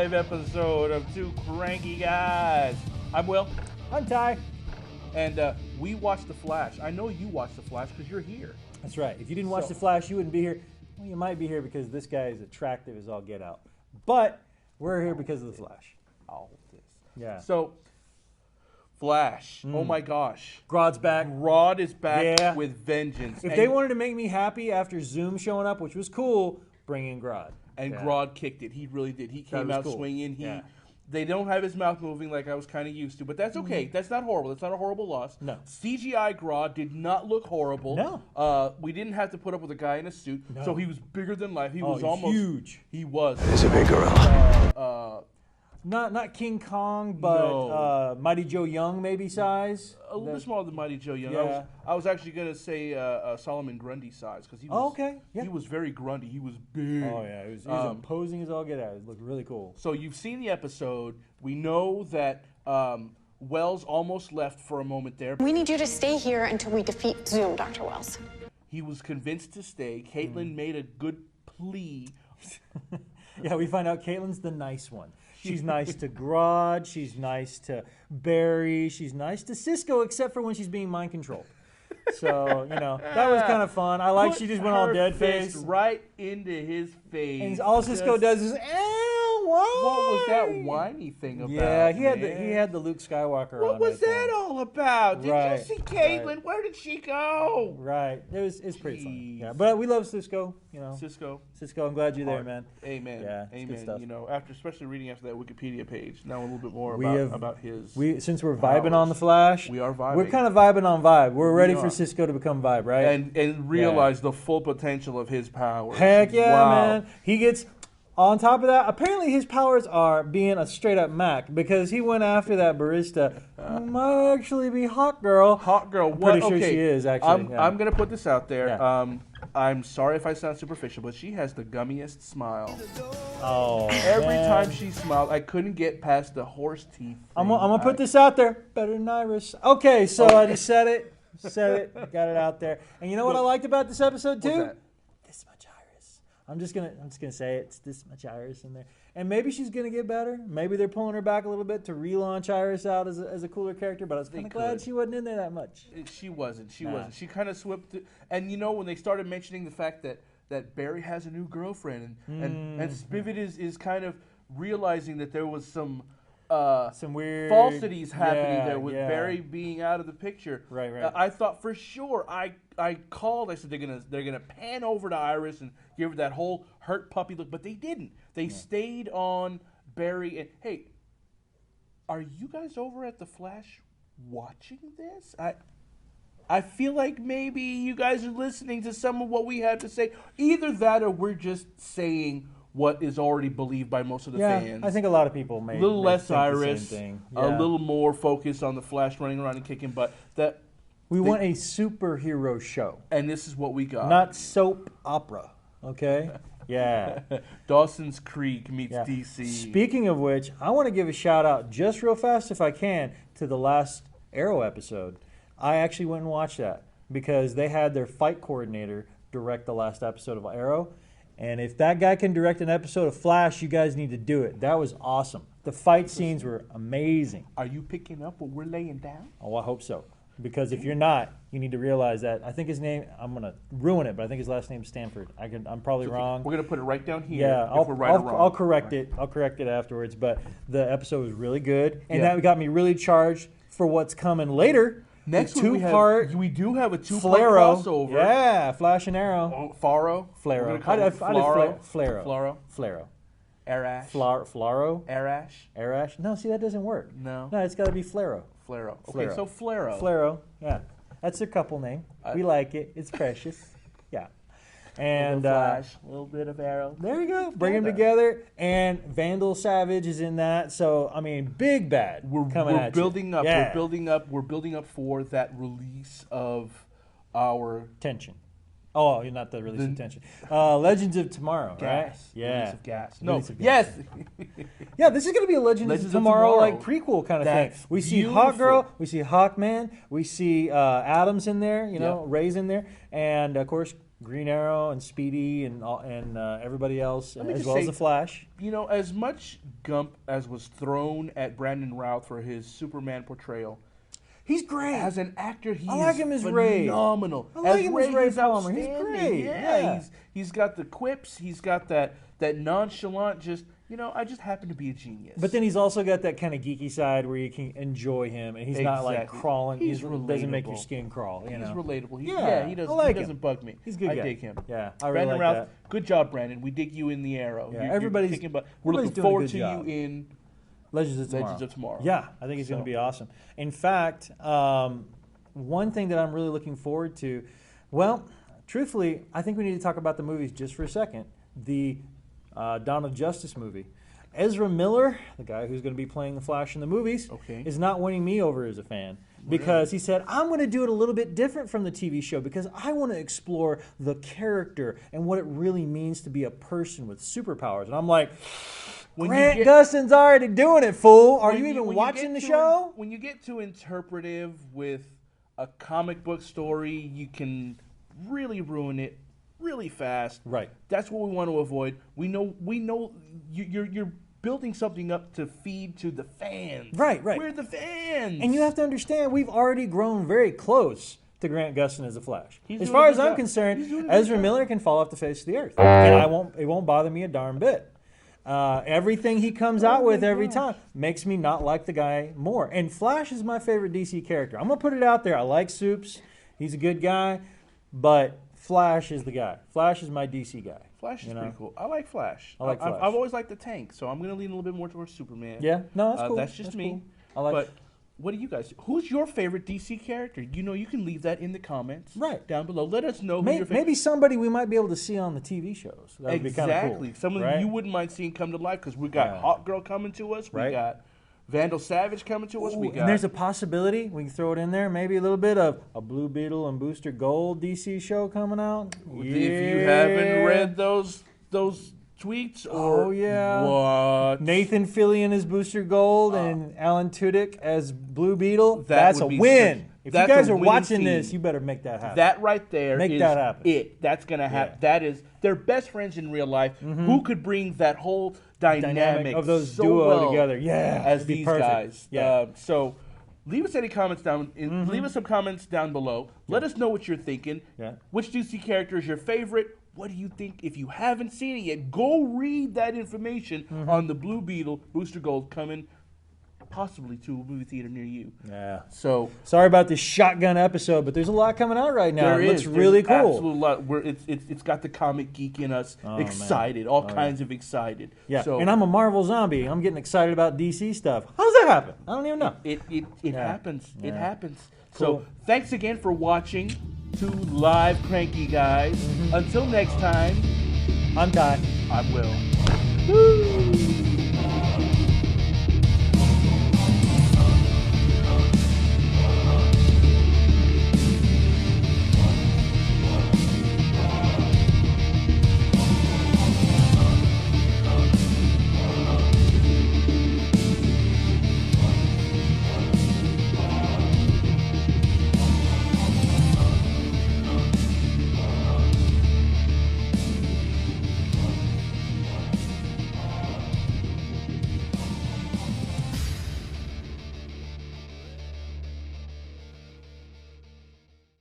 live episode of Two Cranky Guys. I'm Will. I'm Ty. And we watched The Flash. I know you watched The Flash because you're here. That's right. If you didn't watch The Flash, you wouldn't be here. Well, you might be here because this guy is attractive as all get out. But we're here because of The Flash. All this. Yeah. So, Flash. Oh my gosh. Grodd's back. Grodd is back with vengeance. If they wanted to make me happy after Zoom showing up, which was cool, bring in Grodd. And Grodd kicked it. He really did. He came out swinging. They don't have his mouth moving like I was kind of used to, but that's okay. That's not horrible. That's not a horrible loss. No. CGI Grodd did not look horrible. No. We didn't have to put up with a guy in a suit, so he was bigger than life. He was almost huge. He was. He's a big gorilla. Not King Kong, but Mighty Joe Young maybe size. A little bit smaller than Mighty Joe Young. Yeah. I was actually going to say Solomon Grundy size because he was. He was very Grundy. He was big. Oh yeah, he was imposing as all get out. It looked really cool. So you've seen the episode. We know that Wells almost left for a moment there. We need you to stay here until we defeat Zoom, Dr. Wells. He was convinced to stay. Caitlin made a good plea. Yeah, we find out Caitlin's the nice one. She's nice to Grodd. She's nice to Barry. She's nice to Cisco, except for when she's being mind controlled. So, that was kind of fun. I like she just went all dead face. Right into his face. And all Cisco does is, why? What was that whiny thing about? Yeah, he had the Luke Skywalker on. What was that all about? Did you see Caitlin? Right. Where did she go? Right. It's pretty fun. Yeah, but we love Cisco, Cisco, I'm glad you're there, man. Amen. Yeah, amen. good stuff. Especially reading after that Wikipedia page, now a little bit more about his. Since we're vibing on the Flash, we are vibing. We're kind of vibing on vibe. We're ready for Cisco to become vibe, right? And realize the full potential of his powers. Heck yeah, man! He gets. On top of that, apparently his powers are being a straight-up Mac because he went after that barista who might actually be Hot Girl. Hot Girl. I'm pretty sure she is, actually. I'm going to put this out there. Yeah. I'm sorry if I sound superficial, but she has the gummiest smile. Oh, Every time she smiled, I couldn't get past the horse teeth. I'm going to put this out there. Better than Iris. Okay, so I just said it. Got it out there. And you know what I liked about this episode, too? What's that? This much Iris. I'm just gonna say it's this much Iris in there, and maybe she's gonna get better. Maybe they're pulling her back a little bit to relaunch Iris out as a cooler character. But I was kind of glad she wasn't in there that much. She wasn't. She wasn't. She kind of swept. And when they started mentioning the fact that Barry has a new girlfriend, and Spivet is kind of realizing that there was some weird falsities happening there with Barry being out of the picture. Right. I thought for sure. I called. I said they're gonna pan over to Iris and give her that whole hurt puppy look, but they didn't. They stayed on Barry. And hey, are you guys over at the Flash watching this? I feel like maybe you guys are listening to some of what we had to say. Either that, or we're just saying what is already believed by most of the fans. I think a lot of people may. A little less Iris, a little more focus on the Flash running around and kicking butt. We want a superhero show. And this is what we got. Not soap opera, okay? Yeah. Dawson's Creek meets DC. Speaking of which, I want to give a shout out just real fast if I can to the last Arrow episode. I actually went and watched that because they had their fight coordinator direct the last episode of Arrow. And if that guy can direct an episode of Flash, you guys need to do it. That was awesome. The fight scenes were amazing. Are you picking up what we're laying down? Oh, I hope so. Because if you're not, you need to realize that. I think his name, I'm going to ruin it, but I think his last name is Stanford. I'm probably wrong. We're going to put it right down here. Yeah, I'll correct it. I'll correct it afterwards. But the episode was really good. And that got me really charged for what's coming later. Next we do have a two-part crossover. Yeah, Flash and Arrow. Flaro. Flaro. Arash. Arash. No, see, that doesn't work. No, it's got to be Flaro. Flaro. Okay, so Flaro. Flaro, yeah. That's their couple name. We like it. It's precious. Yeah. And Flash, a little bit of Arrow. There you go. Bring them together. And Vandal Savage is in that. So, I mean, big bad. We're building up. Yeah. We're building up for that release of our Tension. Oh, you're not the release of Tension. Legends of Tomorrow, right? Yeah. Release of Gas. No. Of Gas. Yes. Yeah, this is going to be a Legends of Tomorrow like prequel kind of thing. We see Hawk Girl, we see Hawkman, we see Adams in there, Ray's in there, and of course Green Arrow and Speedy and everybody else, me as just well as say- the Flash. You know, as much gump as was thrown at Brandon Routh for his Superman portrayal, He's great. as an actor, he I like is him as Ray. phenomenal. I like him as Ray he's Palmer. He's outstanding. great. Yeah. He's got the quips. He's got that nonchalant, just, I just happen to be a genius. But then he's also got that kind of geeky side where you can enjoy him, and he's not like Exactly. crawling. He's He doesn't make your relatable. skin crawl. You He's know? relatable. He I doesn't, like he him. doesn't bug me. He's a good I guy. dig him. Yeah, I really Brandon like Routh, that. good job, Brandon. We dig you in the Arrow. Yeah, You're everybody's- kicking butt. We're everybody's looking doing a forward good to job. you in Legends of Tomorrow. Legends of Tomorrow. Yeah, I think it's going to be awesome. In fact, one thing that I'm really looking forward to, well, truthfully, I think we need to talk about the movies just for a second. The Dawn of Justice movie. Ezra Miller, the guy who's going to be playing the Flash in the movies, Okay. is not winning me over as a fan. Because he said, I'm going to do it a little bit different from the TV show because I want to explore the character and what it really means to be a person with superpowers. And I'm like, When you Grant get- Gustin's already doing it, fool. Are when you even when watching get the to show? When you get to interpretive with a comic book story, you can really ruin it really fast. Right. That's what we want to avoid. We know you're building something up to feed to the fans. Right. We're the fans. And you have to understand, we've already grown very close to Grant Gustin as a Flash. He's As doing far a as good I'm job. He's doing concerned, a good Ezra job. Miller can fall off the face of the earth, and it won't bother me a darn bit. Everything he comes out with every time makes me not like the guy more. And Flash is my favorite DC character. I'm gonna put it out there. I like Soups. He's a good guy, but Flash is the guy. Flash is my DC guy. Flash is you know? pretty cool. I like Flash. I like Flash. I've always liked the Tank, so I'm going to lean a little bit more towards Superman. Yeah, no, that's cool. That's just me. cool. I like. But what do you guys? Who's your favorite DC character? You can leave that in the comments Right. down below. Let us know who your favorite. Maybe somebody we might be able to see on the TV shows. That would be kind of cool. Exactly. Someone right? you wouldn't mind seeing come to life because we got Yeah. Hawk Girl coming to us. We Right. got Vandal Savage coming to us. Ooh, We got. and there's a possibility we can throw it in there. Maybe a little bit of a Blue Beetle and Booster Gold DC show coming out. If you haven't read those tweets, or Oh, yeah. what Nathan Fillion as Booster Gold and Alan Tudyk as Blue Beetle. That That's a would be win. sick. If That's you guys a are winning watching team. this, you better make that happen. That right there Make is that happen. it. That's gonna happen. Yeah. That is they're best friends in real life. Who could bring that whole dynamic of those so duo well together. Yeah, as it'd be these perfect. guys. Yeah. So leave us any comments down. Leave us some comments down below. Let us know what you're thinking. Yeah. Which DC character is your favorite? What do you think? If you haven't seen it yet, go read that information on the Blue Beetle Booster Gold coming possibly to a movie theater near you. Yeah. So Sorry about this shotgun episode, but there's a lot coming out right now. there It looks is really there's cool. absolute lot. It's got the comic geek in us, man. excited, all kinds of excited. Yeah. So And I'm a Marvel zombie. I'm getting excited about DC stuff. How does that happen? I don't even know. it happens. It Yeah. happens. Cool. So thanks again for watching 2 live Cranky guys. Until next time, I'm Ty. I'm Will. Woo!